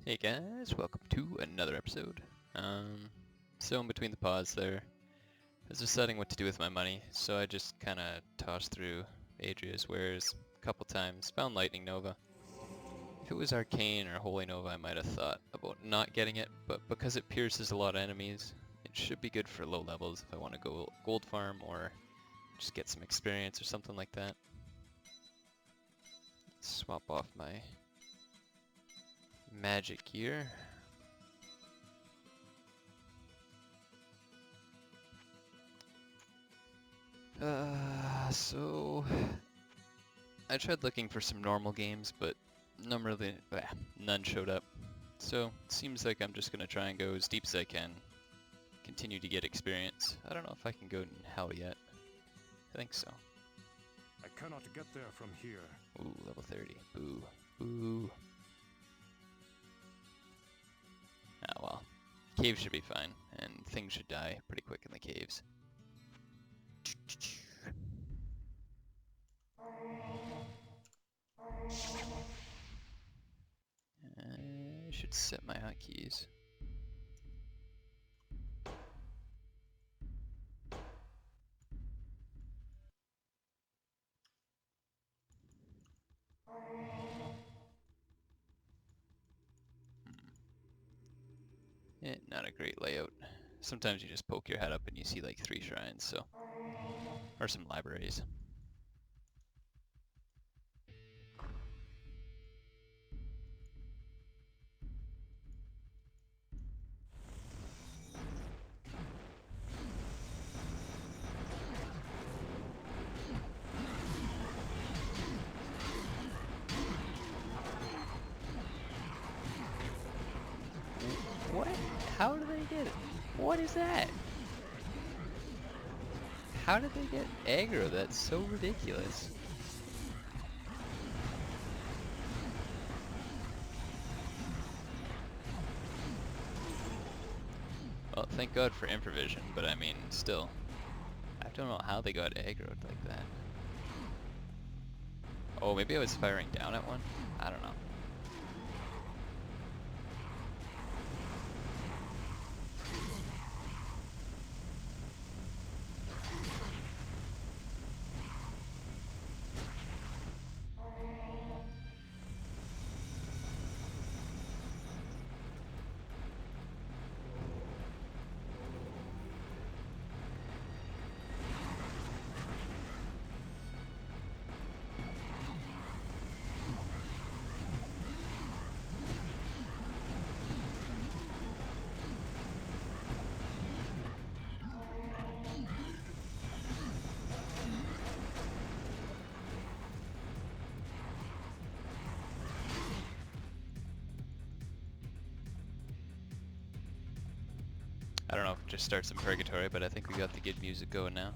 Hey guys, welcome to another episode. So in between the pause there, I was deciding what to do with my money, so I just kind of tossed through Adria's wares a couple times, found Lightning Nova. If it was Arcane or Holy Nova, I might have thought about not getting it, but because it pierces a lot of enemies, it should be good for low levels if I want to go gold farm or just get some experience or something like that. Let's swap off my magic gear. So I tried looking for some normal games, but none showed up. So it seems like I'm just gonna try and go as deep as I can, continue to get experience. I don't know if I can go in hell yet. I think so. I cannot get there from here. Ooh, level 30. Ooh, ooh. Ah well, cave should be fine, and things should die pretty quick in the caves. I should set my hotkeys. Not a great layout. Sometimes you just poke your head up and you see like 3 shrines, so... or some libraries. What? How do they get it? What is that? How did they get aggro? That's so ridiculous. Well, thank God for improvision, but I mean, still. I don't know how they got aggroed like that. Oh, maybe I was firing down at one? I don't know. I don't know if it just starts in Purgatory, but I think we got the good music going now.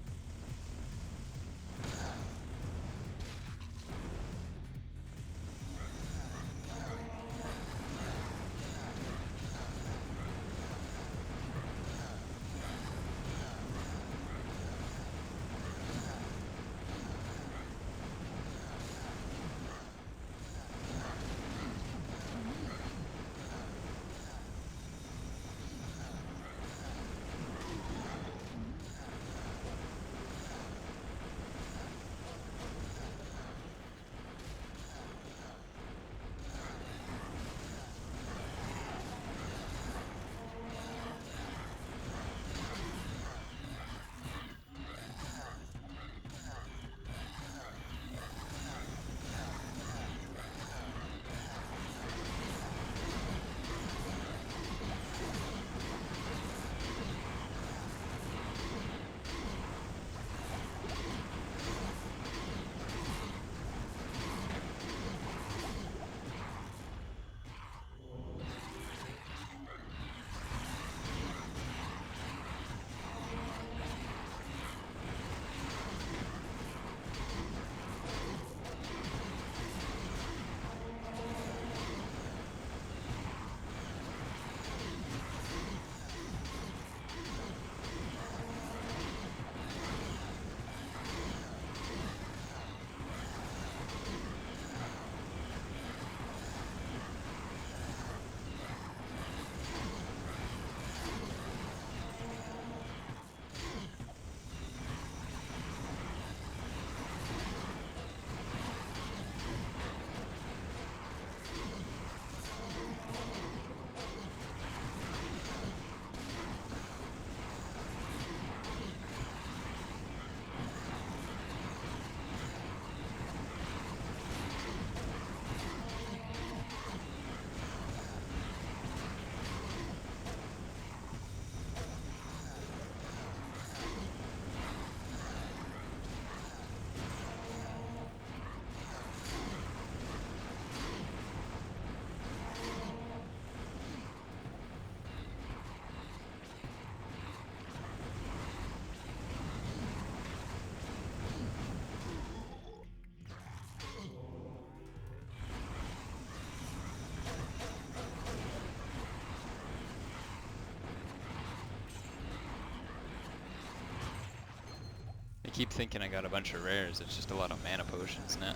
keep thinking I got a bunch of rares, it's just a lot of mana potions now.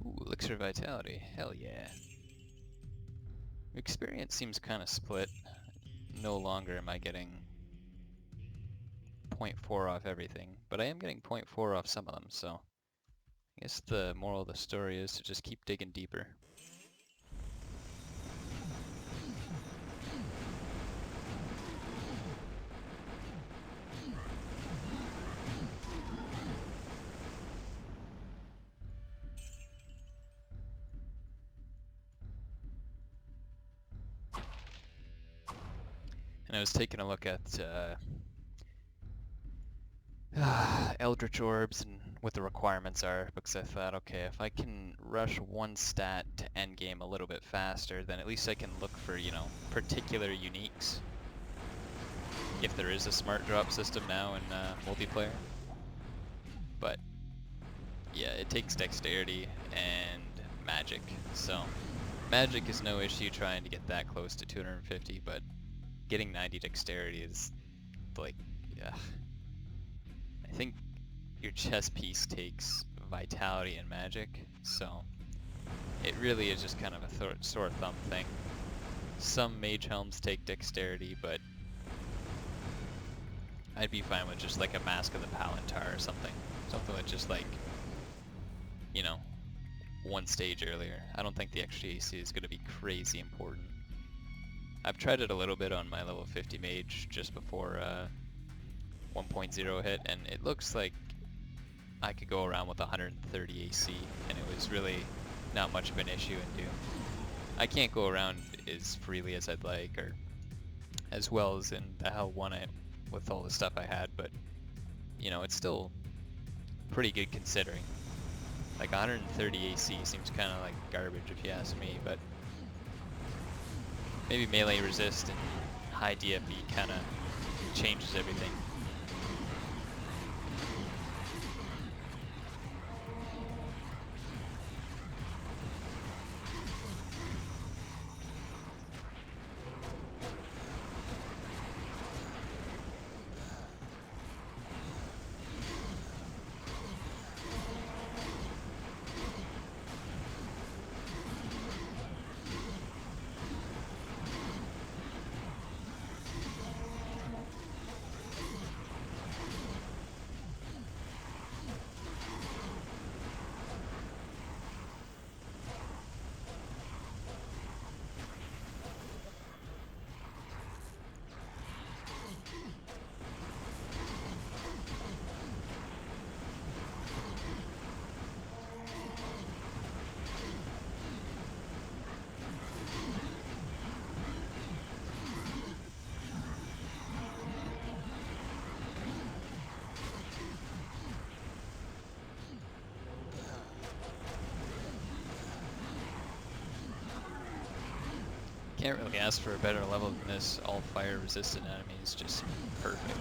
Ooh, Elixir Vitality, hell yeah. Experience seems kind of split. No longer am I getting 0.4 off everything, but I am getting 0.4 off some of them, so I guess the moral of the story is to just keep digging deeper. And I was taking a look at Eldritch Orbs and what the requirements are, because I thought, okay, if I can rush one stat to endgame a little bit faster, then at least I can look for, you know, particular uniques. If there is a smart drop system now in multiplayer. But yeah, it takes dexterity and magic, so magic is no issue trying to get that close to 250, but getting 90 dexterity is like, yeah. I think your chess piece takes vitality and magic, so it really is just kind of a sore thumb thing. Some mage helms take dexterity, but I'd be fine with just like a Mask of the Palantir or something. Something with just like, you know, one stage earlier. I don't think the extra AC is going to be crazy important. I've tried it a little bit on my level 50 mage just before 1.0 hit, and it looks like I could go around with 130 AC, and it was really not much of an issue in Doom. I can't go around as freely as I'd like, or as well as in the Hell 1 with all the stuff I had, but you know, it's still pretty good considering. Like 130 AC seems kind of like garbage if you ask me, but maybe melee resist and high DFE kind of changes everything. Can't really ask for a better level than this. All fire resistant enemies, just perfect.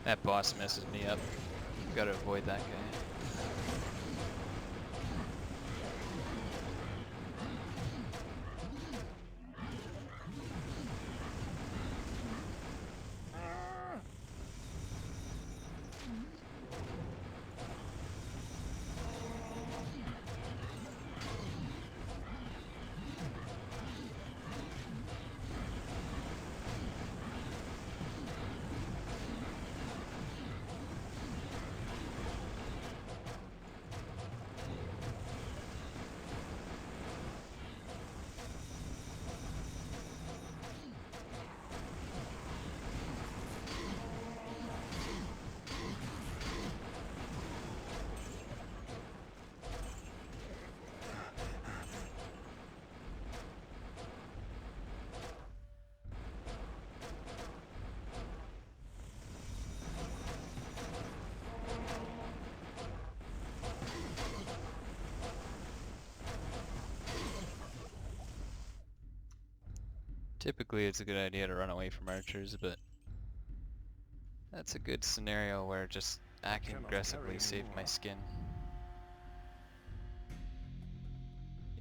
That boss messes me up. Gotta avoid that guy. Typically it's a good idea to run away from archers, but that's a good scenario where just acting Cannot aggressively carry saved my anymore. skin.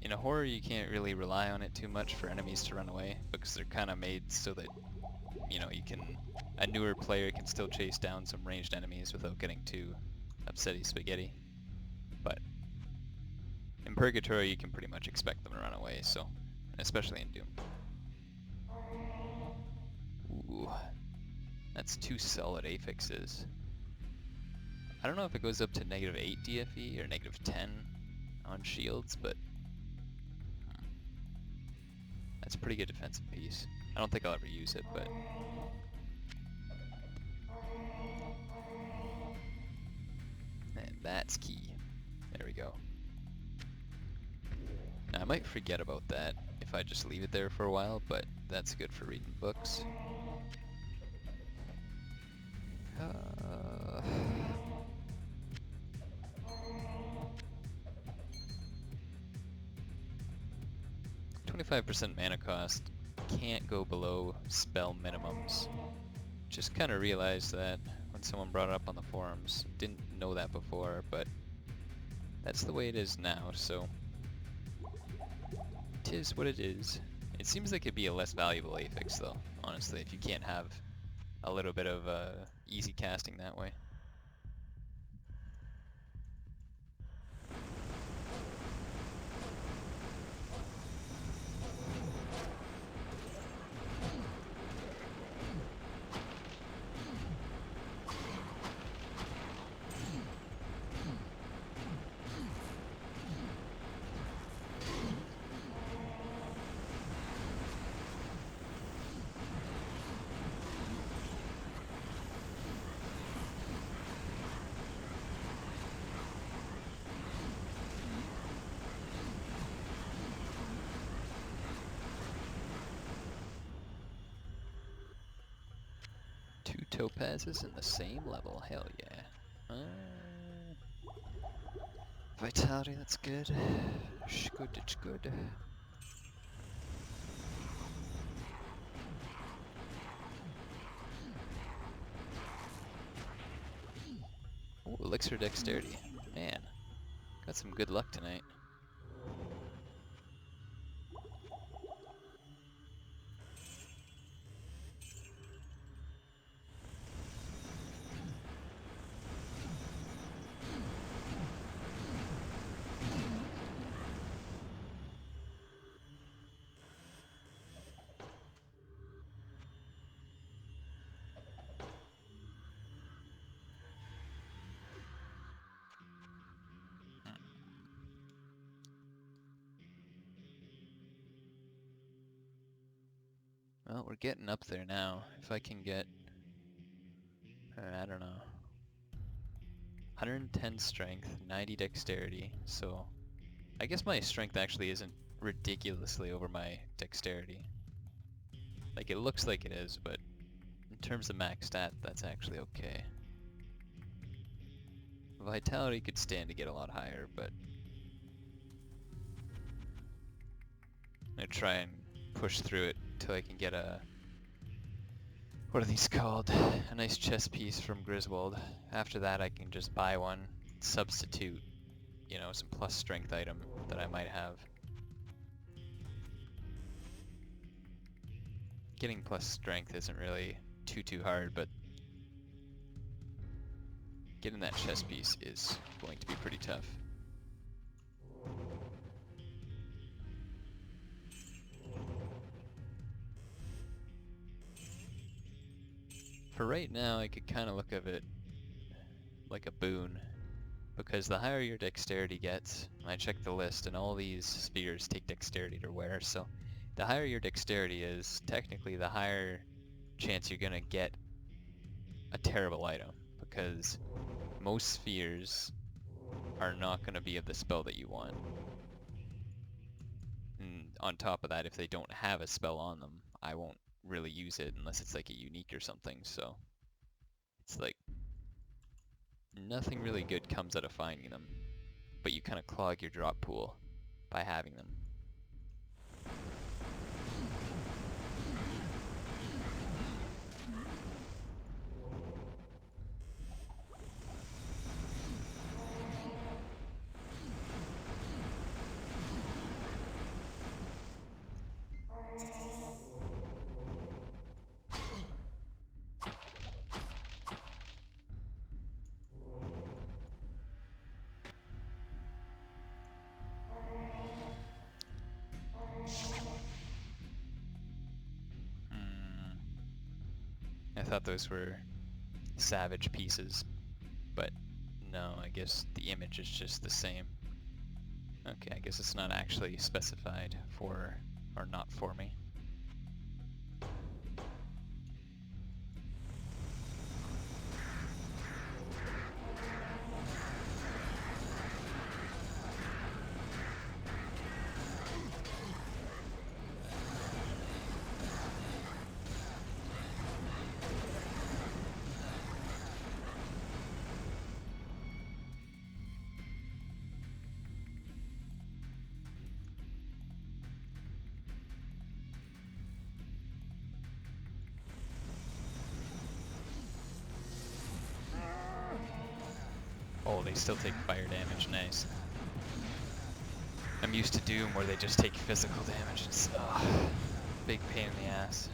In a horror you can't really rely on it too much for enemies to run away, because they're kind of made so that, you know, a newer player can still chase down some ranged enemies without getting too upsetty spaghetti. But in Purgatory you can pretty much expect them to run away, so, especially in Doom. Ooh, that's 2 solid affixes. I don't know if it goes up to -8 DFE or -10 on shields, but that's a pretty good defensive piece. I don't think I'll ever use it, but and that's key. There we go. Now, I might forget about that if I just leave it there for a while, but that's good for reading books. 25% mana cost, can't go below spell minimums. Just kind of realized that when someone brought it up on the forums. Didn't know that before, but that's the way it is now, so 'tis what it is. It seems like it'd be a less valuable affix though, honestly, if you can't have a little bit of easy casting that way. Two topazes in the same level, hell yeah. Vitality, that's good. Good, it's good. Ooh, elixir dexterity. Man, got some good luck tonight. Well, we're getting up there now. If I can get, I don't know, 110 strength, 90 dexterity, so I guess my strength actually isn't ridiculously over my dexterity. Like, it looks like it is, but in terms of max stat, that's actually okay. Vitality could stand to get a lot higher, but I'm gonna try and push through it until I can get a what are these called? A nice chess piece from Griswold. After that I can just buy one, substitute, you know, some plus strength item that I might have. Getting plus strength isn't really too hard, but getting that chess piece is going to be pretty tough. For right now, I could kind of look at it like a boon, because the higher your dexterity gets, I checked the list and all these spheres take dexterity to wear, so the higher your dexterity is, technically the higher chance you're gonna get a terrible item, because most spheres are not gonna be of the spell that you want. And on top of that, if they don't have a spell on them, I won't really use it unless it's like a unique or something, so it's like nothing really good comes out of finding them, but you kind of clog your drop pool by having them. I thought those were savage pieces, but no, I guess the image is just the same. Okay, I guess it's not actually specified for, or not for me. Oh, they still take fire damage, nice. I'm used to Doom where they just take physical damage. It's big pain in the ass.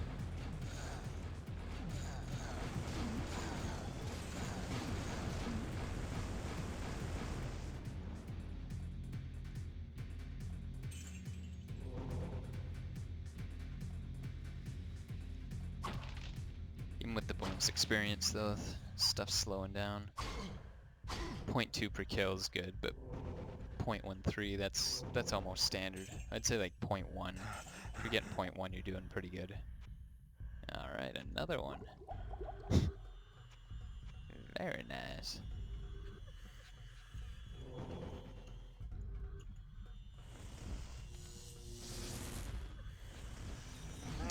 Even with the bonus experience though, stuff's slowing down. 0.2 per kill is good, but 0.13, that's almost standard. I'd say like 0.1. If you're getting 0.1, you're doing pretty good. Alright, another one. Very nice.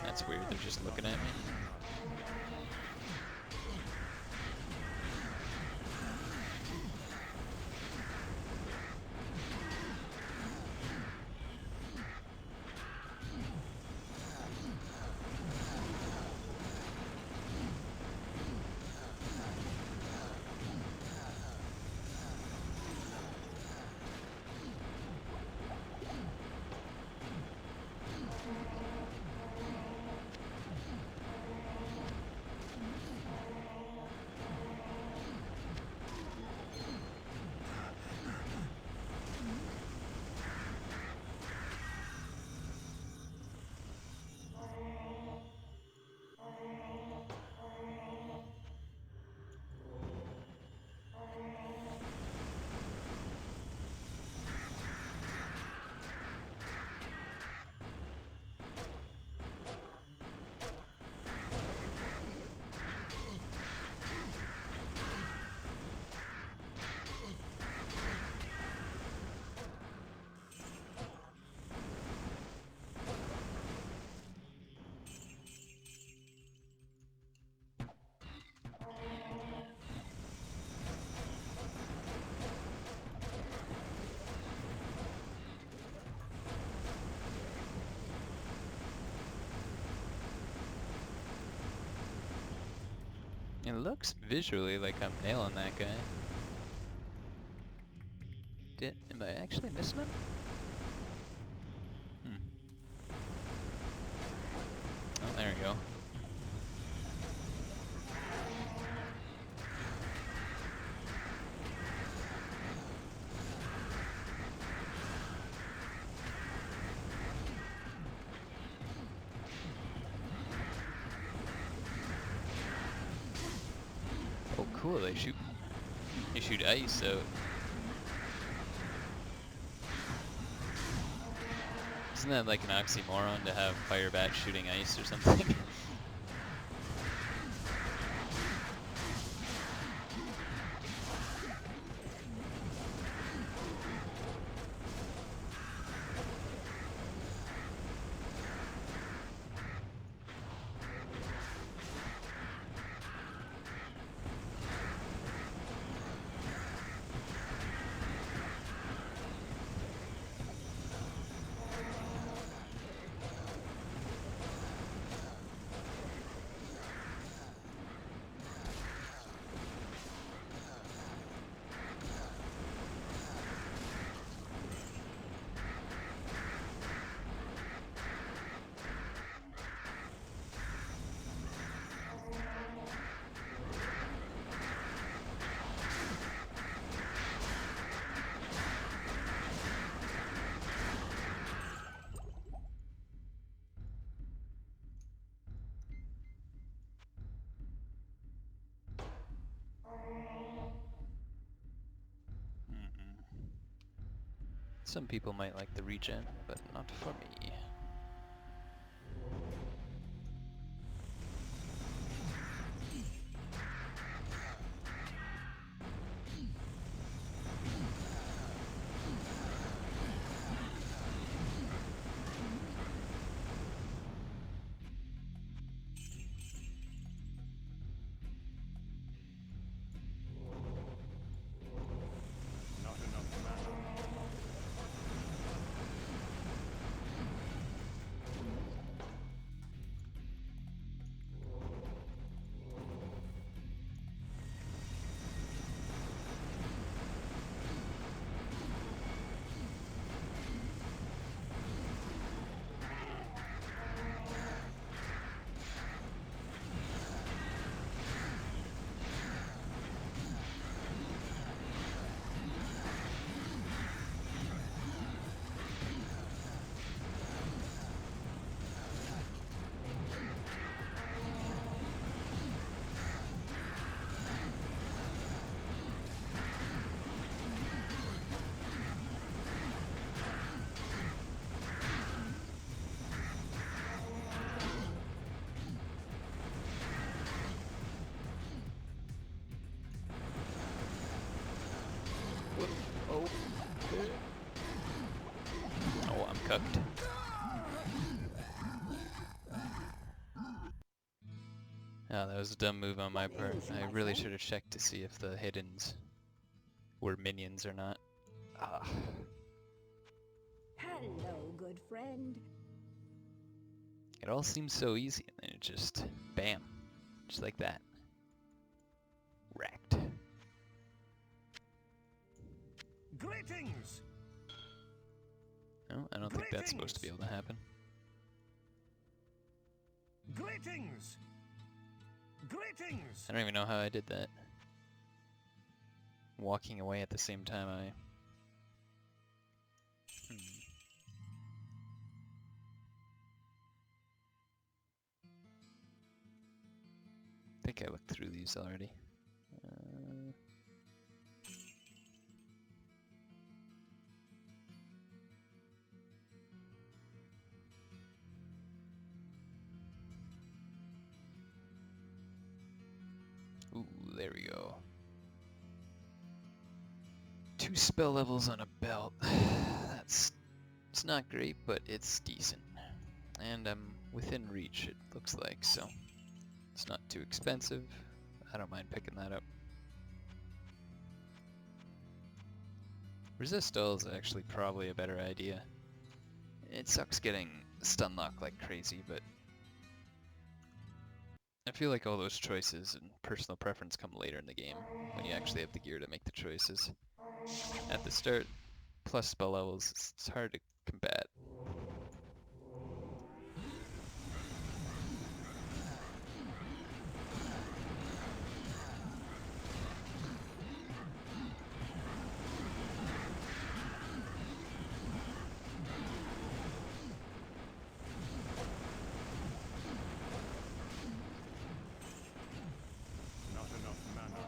That's weird, they're just looking at me. It looks visually like I'm nailing that guy. Am I actually missing him? Oh, there we go. Oh, cool! They shoot ice out. Isn't that like an oxymoron to have fire bats shooting ice or something? Some people might like the regen, but not for me. Not enough mana. Oh. Oh, I'm cooked. Oh, that was a dumb move on my part. I really should have checked to see if the hiddens were minions or not. Ah. Hello, good friend. It all seems so easy, and then it just, bam, just like that. Wrecked. Greetings! No, I don't think that's supposed to be able to happen. Greetings! Greetings! I don't even know how I did that. Walking away at the same time I... I think I looked through these already. Ooh, there we go. 2 spell levels on a belt. It's not great, but it's decent. And I'm within reach, it looks like, so it's not too expensive. I don't mind picking that up. Resist all is actually probably a better idea. It sucks getting stun locked like crazy, but I feel like all those choices and personal preference come later in the game, when you actually have the gear to make the choices. At the start, plus spell levels, it's hard to combat. Not enough mana.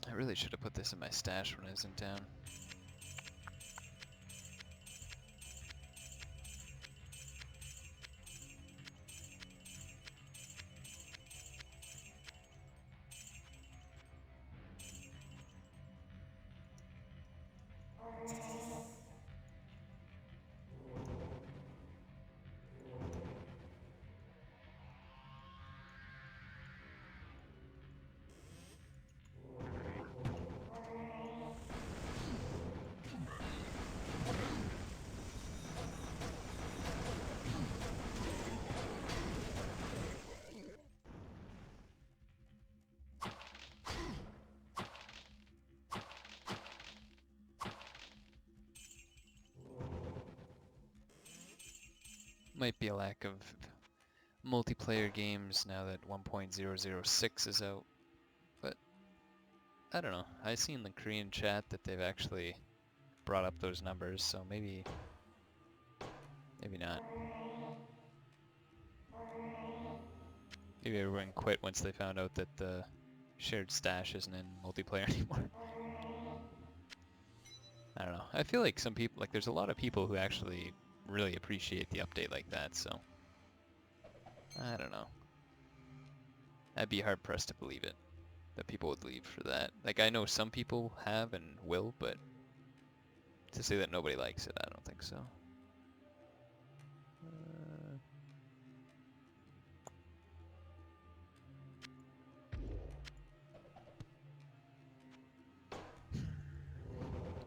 I really should have put this in my stash when I was in town. Might be a lack of multiplayer games now that 1.006 is out, but I don't know. I see in the Korean chat that they've actually brought up those numbers, so maybe not. Maybe everyone quit once they found out that the shared stash isn't in multiplayer anymore. I don't know. I feel like some people, like there's a lot of people who actually really appreciate the update like that, so I don't know. I'd be hard pressed to believe it, that people would leave for that. Like I know some people have and will, but to say that nobody likes it, I don't think so.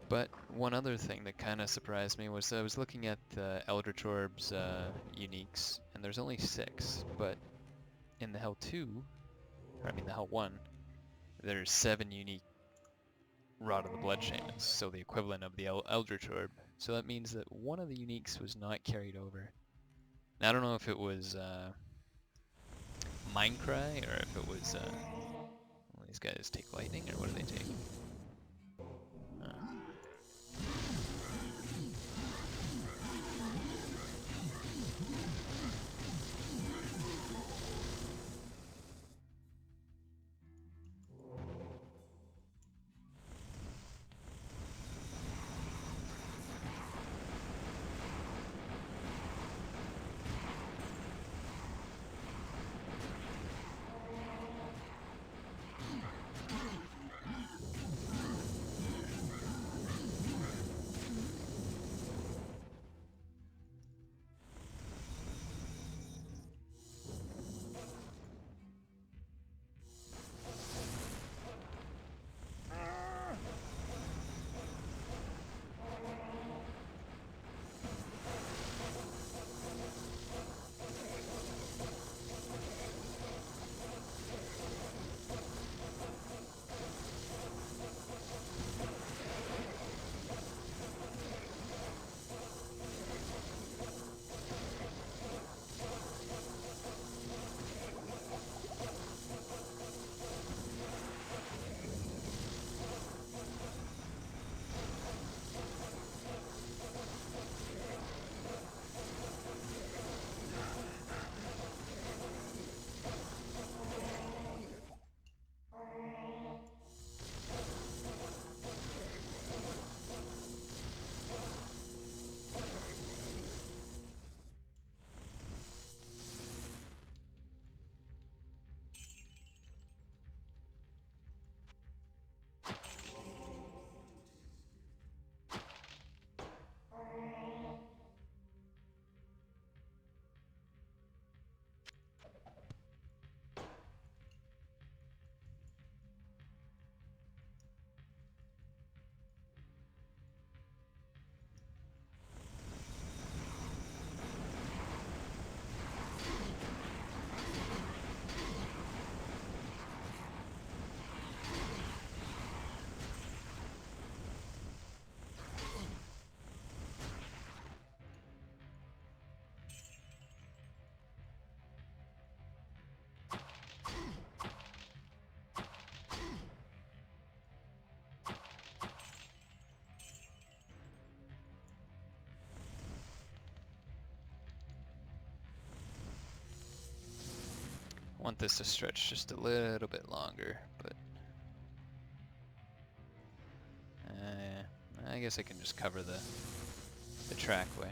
But one other thing that kind of surprised me was I was looking at the Eldritch Orb's uniques, and there's only 6, but in the Hell 2, or I mean the Hell 1, there's 7 unique Rod of the Blood Shamans, so the equivalent of the Eldritch Orb. So that means that one of the uniques was not carried over. Now I don't know if it was Mindcry, or if it was, well, these guys take lightning, or what do they take? Want this to stretch just a little bit longer, but I guess I can just cover the trackway.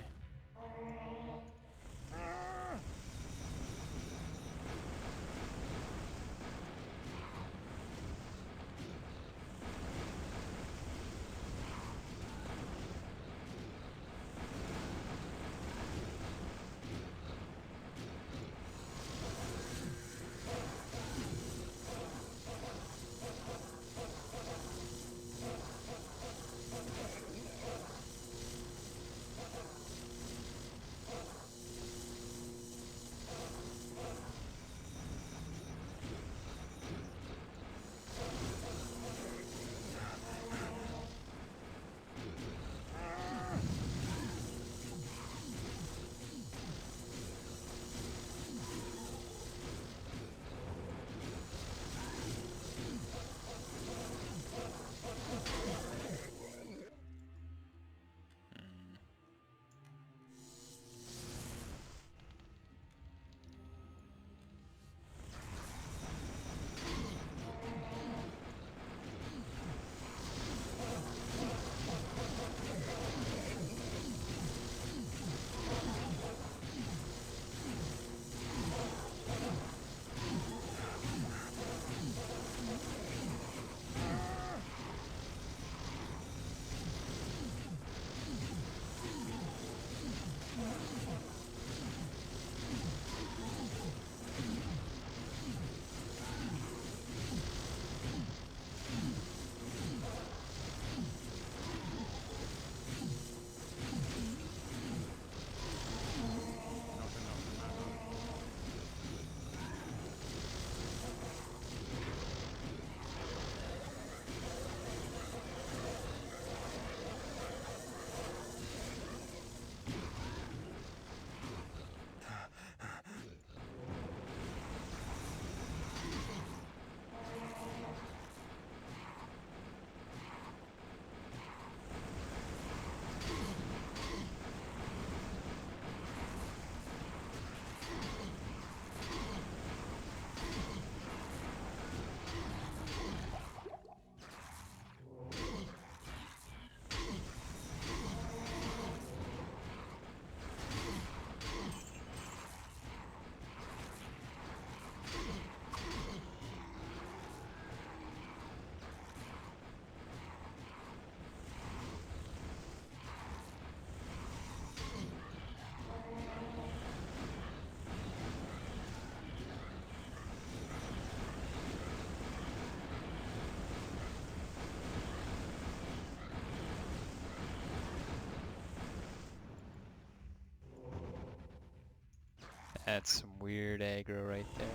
That's some weird aggro right there.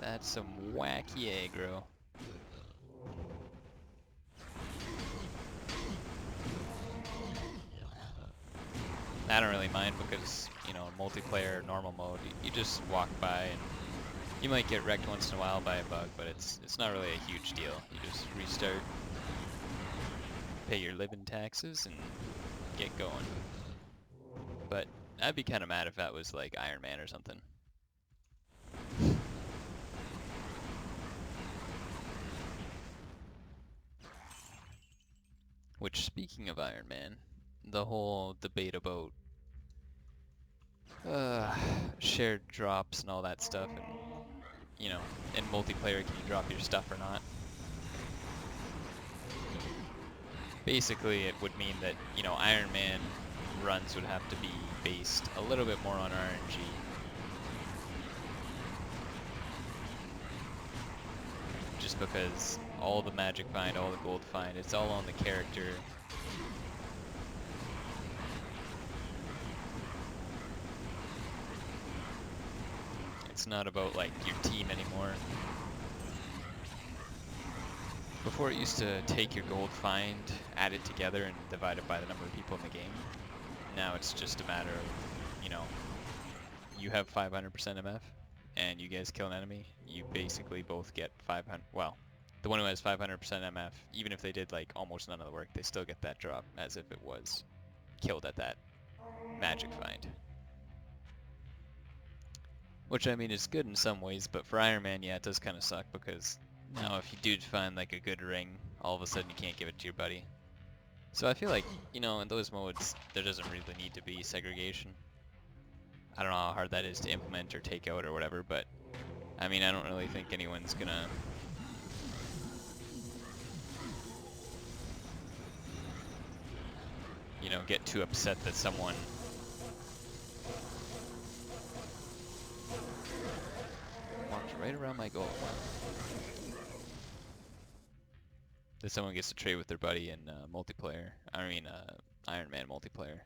That's some wacky aggro. I don't really mind because, you know, multiplayer, normal mode, you just walk by and you might get wrecked once in a while by a bug, but it's not really a huge deal. You just restart, pay your living taxes, and get going. But I'd be kind of mad if that was like Iron Man or something. Which, speaking of Iron Man, the whole debate about shared drops and all that stuff, and, you know, in multiplayer, can you drop your stuff or not? Basically, it would mean that, you know, Iron Man runs would have to be based a little bit more on RNG. Just because all the magic find, all the gold find, it's all on the character. It's not about, like, your team anymore. Before it used to take your gold find, add it together, and divide it by the number of people in the game. Now it's just a matter of, you know, you have 500% MF, and you guys kill an enemy, you basically both get 500, well, the one who has 500% MF, even if they did, like, almost none of the work, they still get that drop, as if it was killed at that magic find. Which, I mean, is good in some ways, but for Iron Man, yeah, it does kind of suck because now if you do find like a good ring, all of a sudden you can't give it to your buddy. So I feel like, you know, in those modes, there doesn't really need to be segregation. I don't know how hard that is to implement or take out or whatever, but I mean, I don't really think anyone's gonna you know, get too upset that someone walked right around my goal. That someone gets to trade with their buddy in multiplayer. I mean, Iron Man multiplayer.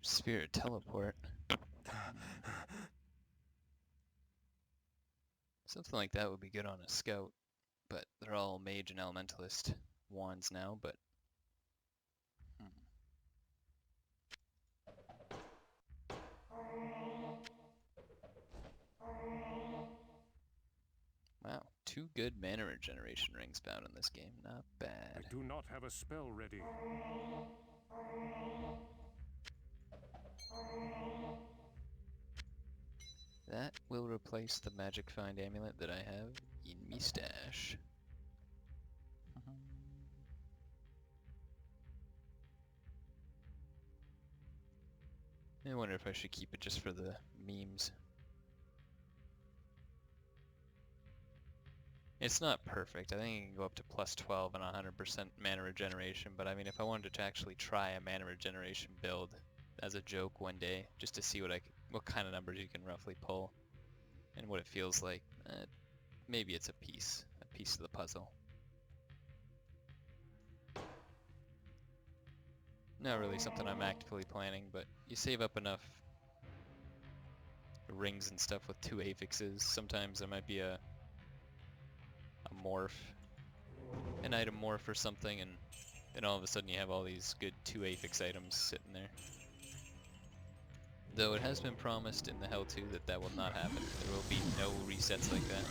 Spirit teleport. Something like that would be good on a scout, but they're all mage and elementalist wands now, but wow, 2 good mana regeneration rings found in this game. Not bad. I do not have a spell ready. That will replace the magic find amulet that I have in me stash. I wonder if I should keep it just for the memes. It's not perfect. I think it can go up to plus 12 and 100% mana regeneration, but I mean, if I wanted to actually try a mana regeneration build as a joke one day, just to see what kind of numbers you can roughly pull, and what it feels like, maybe it's a piece of the puzzle. Not really something I'm actively planning, but you save up enough rings and stuff with 2 affixes. Sometimes there might be a morph, an item morph or something, and then all of a sudden you have all these good 2 affix items sitting there. Though it has been promised in the Hell 2 that that will not happen. There will be no resets like that.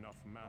enough mana.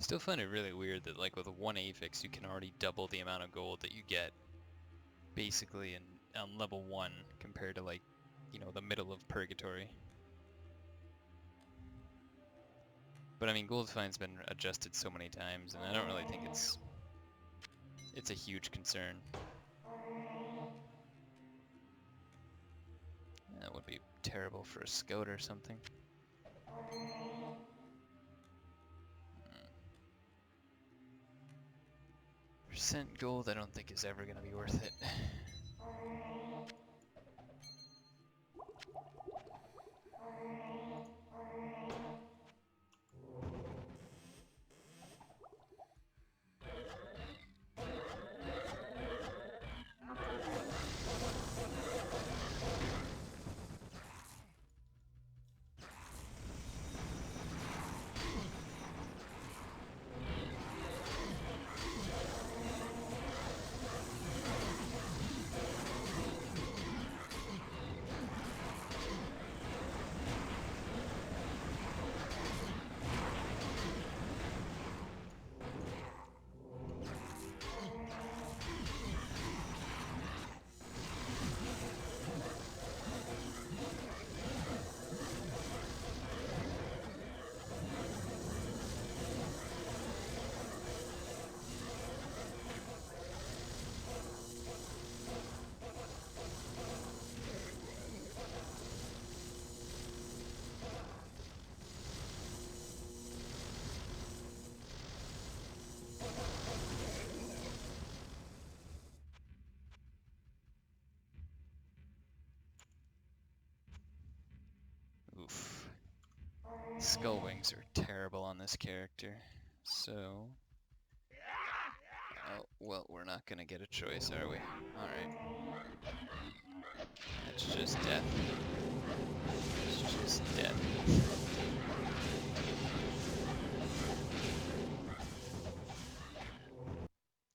Still find it really weird that like with a 1 affix you can already double the amount of gold that you get basically on level 1 compared to like, you know, the middle of Purgatory. But I mean, gold find's been adjusted so many times and I don't really think it's a huge concern. That would be terrible for a scout or something. Percent gold I don't think is ever going to be worth it. Oof. Skull wings are terrible on this character, so... Oh, well, we're not gonna get a choice, are we? Alright. That's just death. It's just death.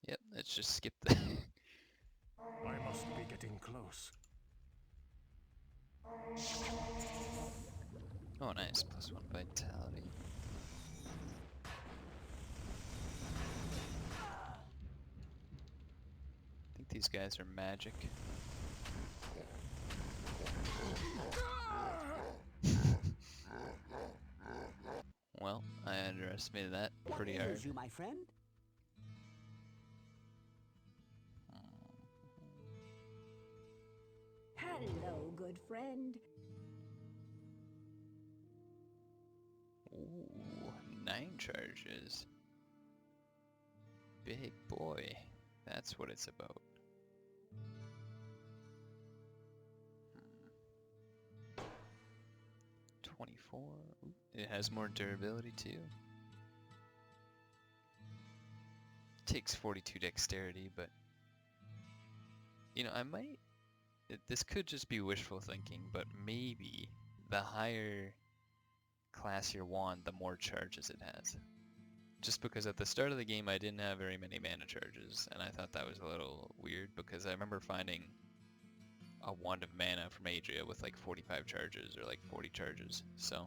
Yep, let's just skip that. I must be getting close. Oh, nice. +1 vitality. I think these guys are magic. Well, I underestimated that pretty hard. You, my friend? Hello, good friend. Ooh, 9 charges. Big boy. That's what it's about. 24. Ooh, it has more durability too. Takes 42 dexterity, but you know, I might... This could just be wishful thinking, but maybe the higher class your wand, the more charges it has. Just because at the start of the game I didn't have very many mana charges, and I thought that was a little weird because I remember finding a wand of mana from Adria with like 45 charges or like 40 charges. So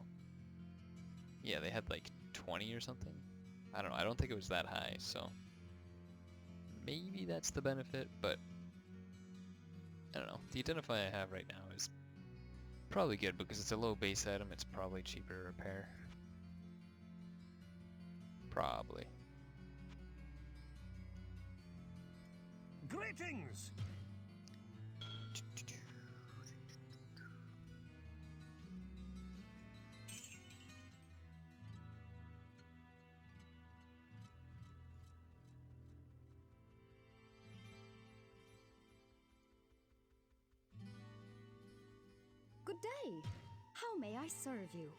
yeah, they had like 20 or something. I don't know, I don't think it was that high, so maybe that's the benefit, but I don't know. The Identify I have right now is probably good because it's a low base item, it's probably cheaper to repair. Probably. Greetings! Good day. How may I serve you?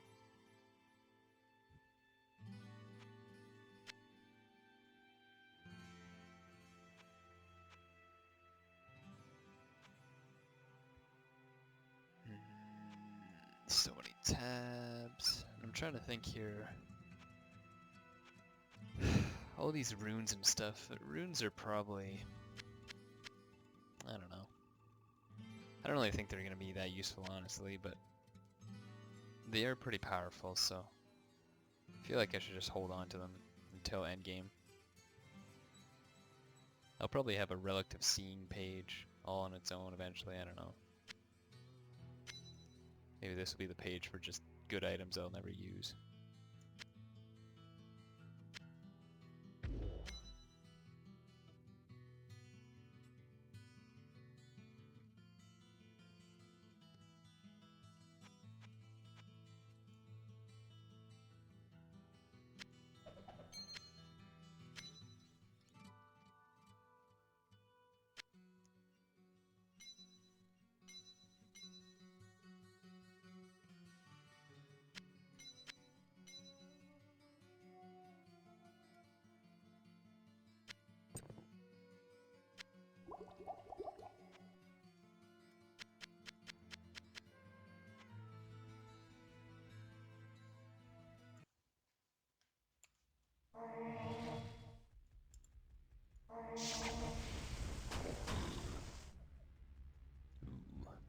So many tabs. I'm trying to think here. All these runes and stuff. Runes are probably... I don't know. I don't really think they're going to be that useful, honestly, but they are pretty powerful, so I feel like I should just hold on to them until endgame. I'll probably have a relic of seeing page all on its own eventually, I don't know. Maybe this will be the page for just good items I'll never use.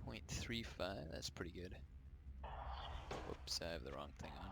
Ooh, 0.35, that's pretty good. Whoops, I have the wrong thing on.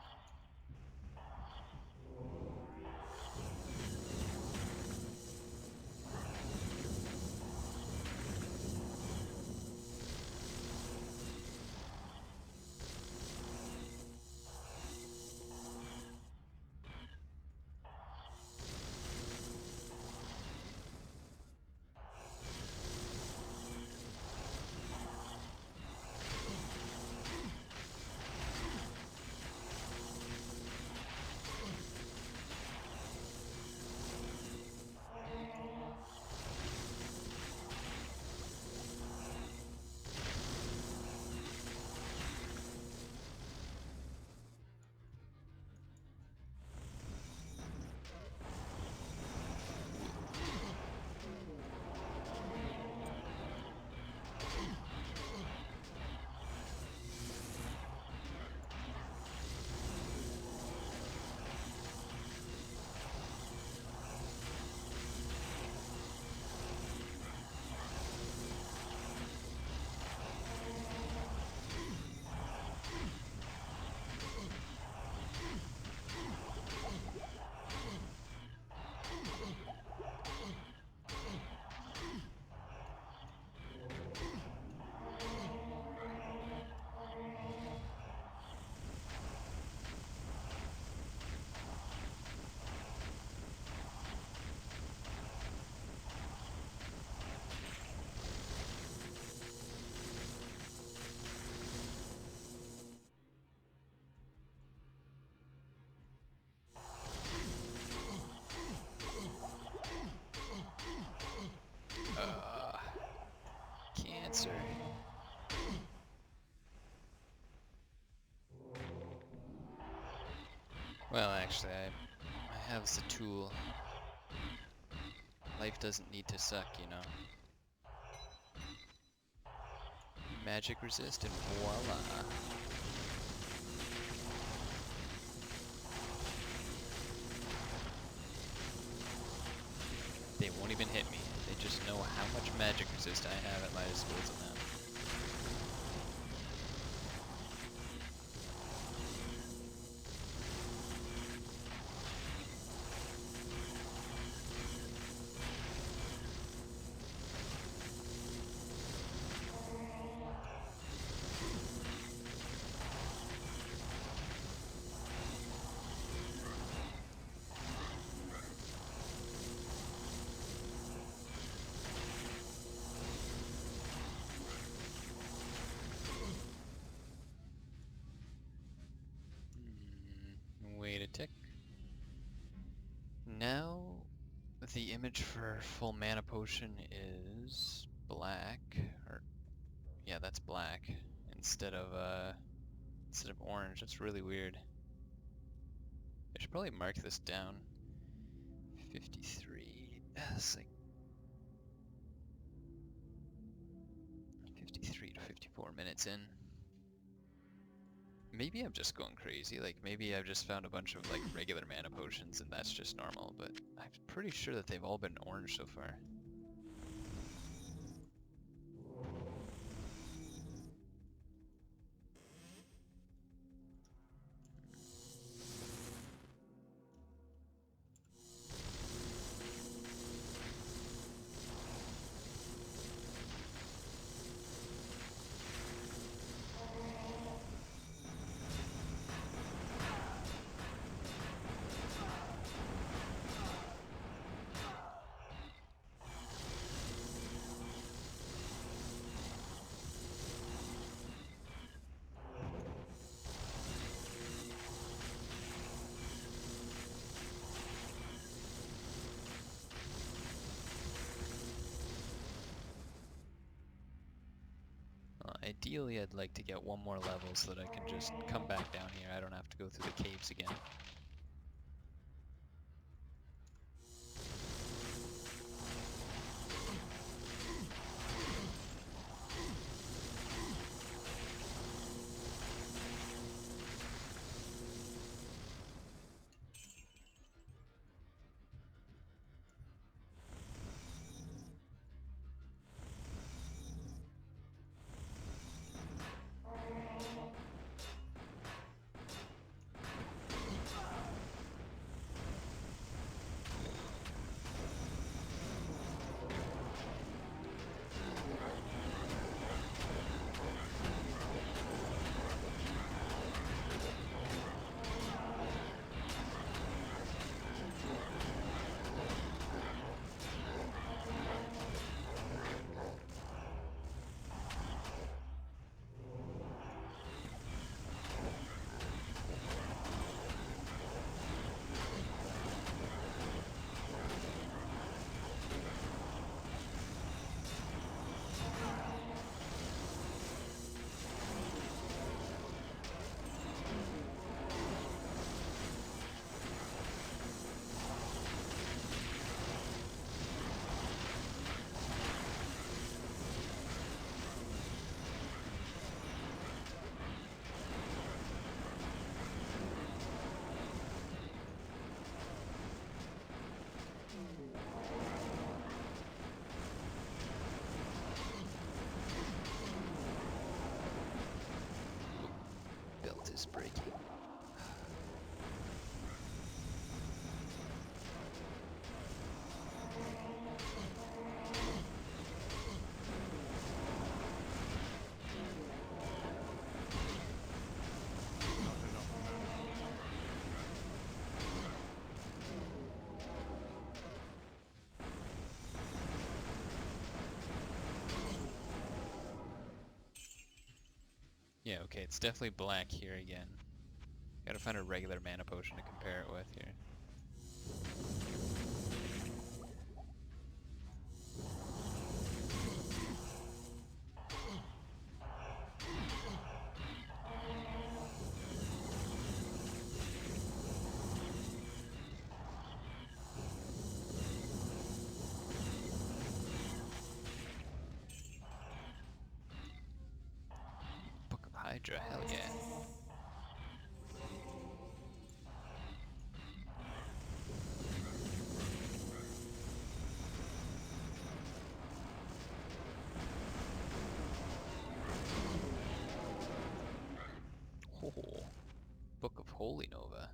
Cancer. Well, actually, I have the tool. Life doesn't need to suck, you know. Magic resist and voila. They won't even hit me. They just know how much magic resist I have at my disposal now. wait a tick. Now, the image for full mana potion is black, or yeah, that's black instead of orange. That's really weird. I should probably mark this down. 53. That's like 53 to 54 minutes in. Maybe I'm just going crazy. Like maybe I've just found a bunch of like regular mana potions and that's just normal. But I'm pretty sure that they've all been orange so far. Ideally, I'd like to get one more level so that I can just come back down here. I don't have to go through the caves again. Belt is breaking. Yeah, okay, it's definitely black here again. Gotta find a regular mana potion to compare it with here. Book of Hydra, hell yeah. Oh, Book of Holy Nova.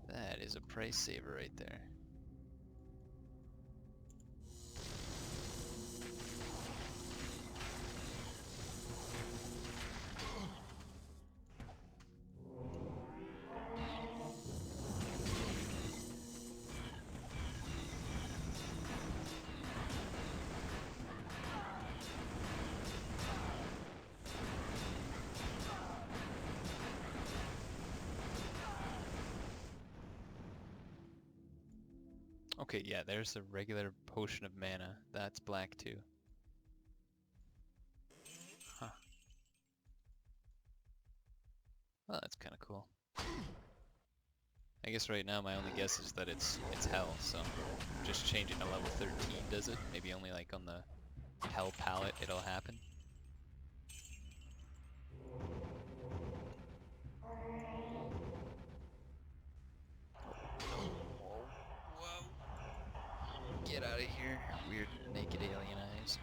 That is a price saver right there. Okay, yeah, there's a regular potion of mana. That's black too. Huh. Well, that's kind of cool. I guess right now my only guess is that it's hell, so just changing to level 13 does it. Maybe only like on the hell palette it'll happen. Whoa. Get out of here, weird naked alien eyes.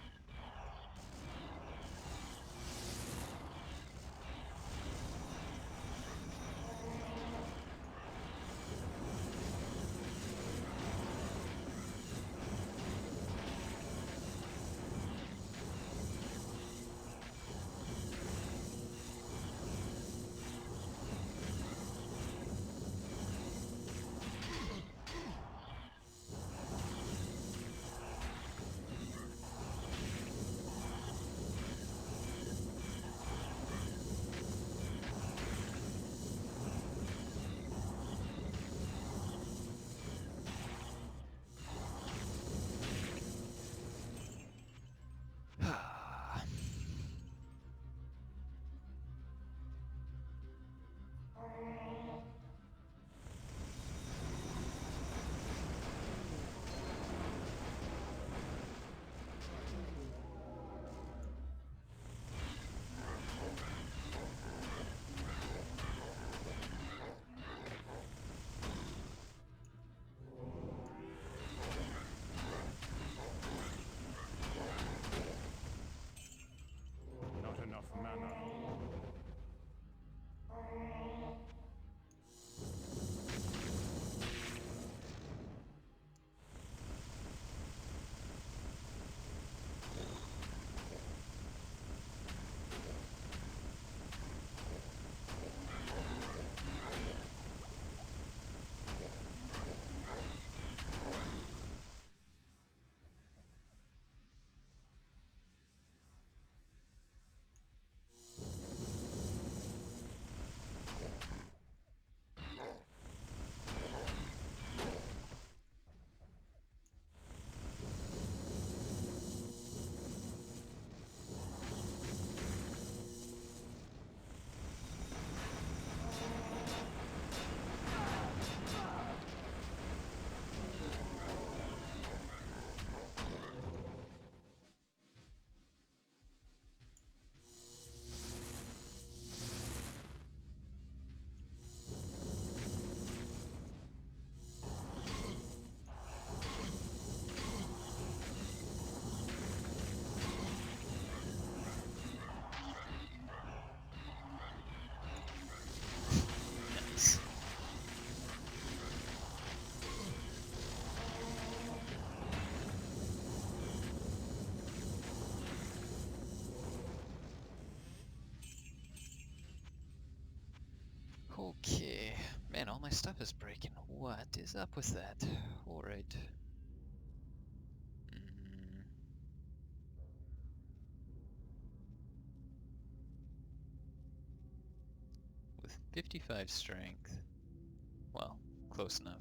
Not enough mana. Nice. Okay. Man, all my stuff is breaking. What is up with that? Alright. Mm. With 55 strength, well, close enough.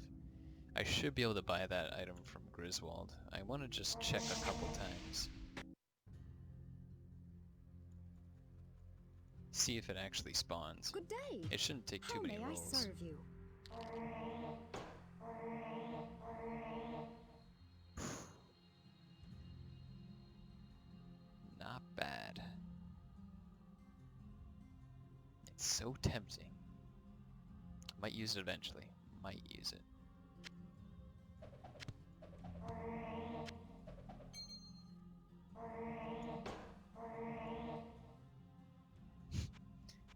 I should be able to buy that item from Griswold. I want to just check a couple times. See if it actually spawns. Good day. It shouldn't take too How many may rolls. I serve you? Not bad. It's so tempting. Might use it eventually. Might use it.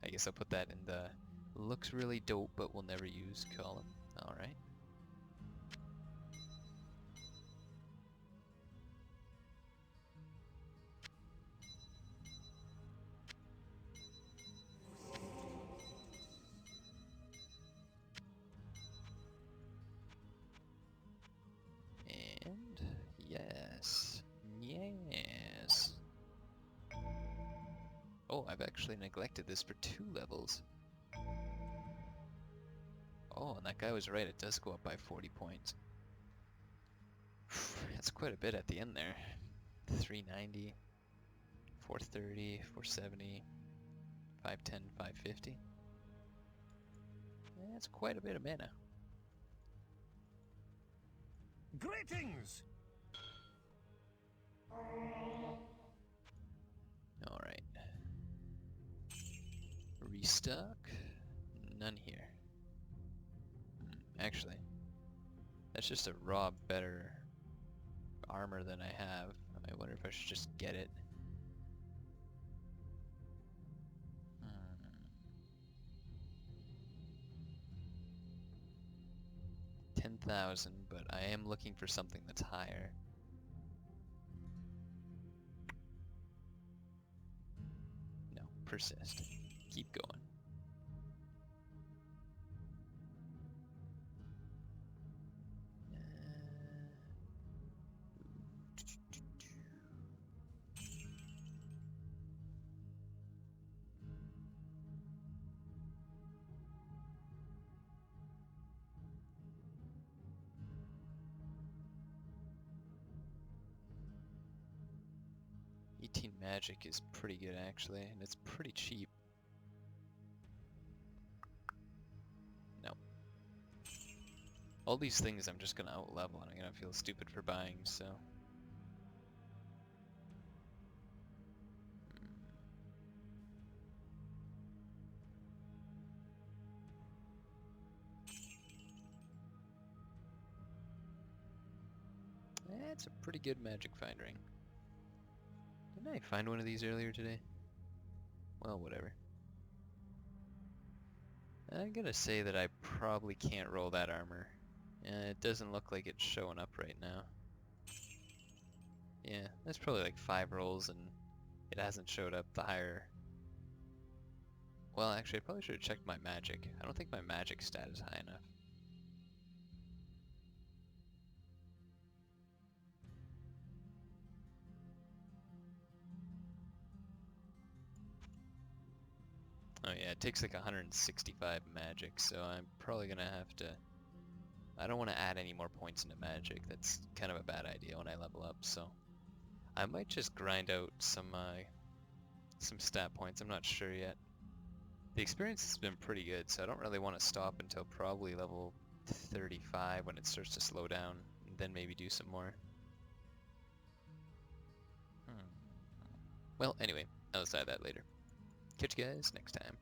I guess I'll put that in the looks really dope but will never use column. Alright. And yes. Yes. Oh, I've actually neglected this for 2 levels. Oh, and that guy was right, it does go up by 40 points. That's quite a bit at the end there. 390, 430, 470, 510, 550. That's quite a bit of mana. Greetings! Alright. Restock? None here. Actually, that's just a raw better armor than I have. I wonder if I should just get it. 10,000, but I am looking for something that's higher. No, persist. Keep going. Magic is pretty good actually, and it's pretty cheap. No. All these things I'm just gonna out-level and I'm gonna feel stupid for buying, so... That's a pretty good magic find ring. Didn't I find one of these earlier today? Well, whatever. I'm gonna say that I probably can't roll that armor. It doesn't look like it's showing up right now. Yeah, that's probably like 5 rolls and it hasn't showed up the higher... Well, actually, I probably should have checked my magic. I don't think my magic stat is high enough. Oh yeah, it takes like 165 magic, so I'm probably gonna have to... I don't want to add any more points into magic. That's kind of a bad idea when I level up, so... I might just grind out some stat points, I'm not sure yet. The experience has been pretty good, so I don't really want to stop until probably level 35 when it starts to slow down, and then maybe do some more. Well, anyway, I'll decide that later. Catch you guys next time.